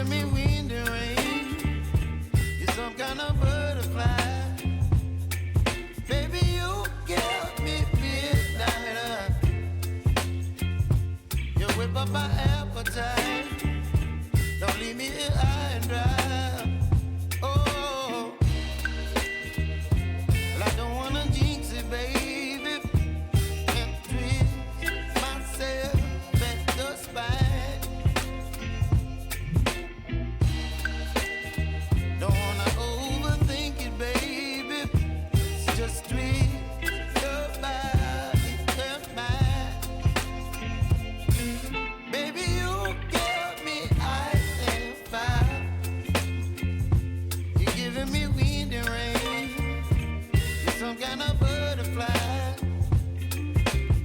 giving me wind and rain. You're some kind of butterfly. Baby, you give me midnight. You whip up my appetite. Don't leave me here high and dry. Oh, well, I don't wanna jinx it, baby, and twist myself at the spine. Don't wanna overthink it, baby. It's just twist your body and mine. Baby, you give me ice and fire. You're giving me wind and rain. You're some kind of butterfly.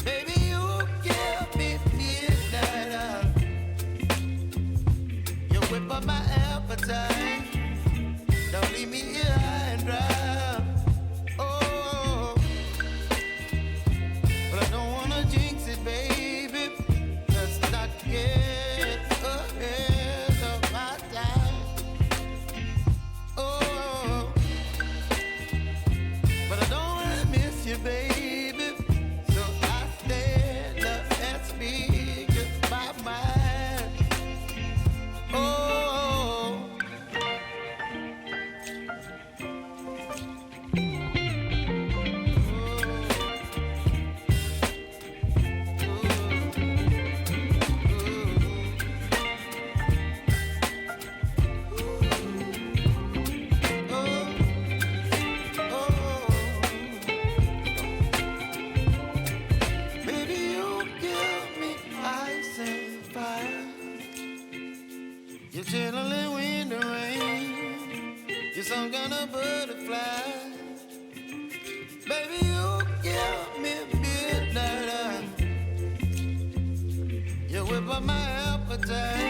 Baby, you give me midnight. You whip up my appetite. Don't leave me here high and dry. Oh, but I don't wanna jinx it, baby. Let's not get ahead of my time. Oh, but I don't wanna miss you, baby. So I stand up and speak my mind. Oh. Baby, you give me ice and fire. You're chilling wind and rain. You're some kind of butterfly. Baby, you give me midnight. You whip up my appetite.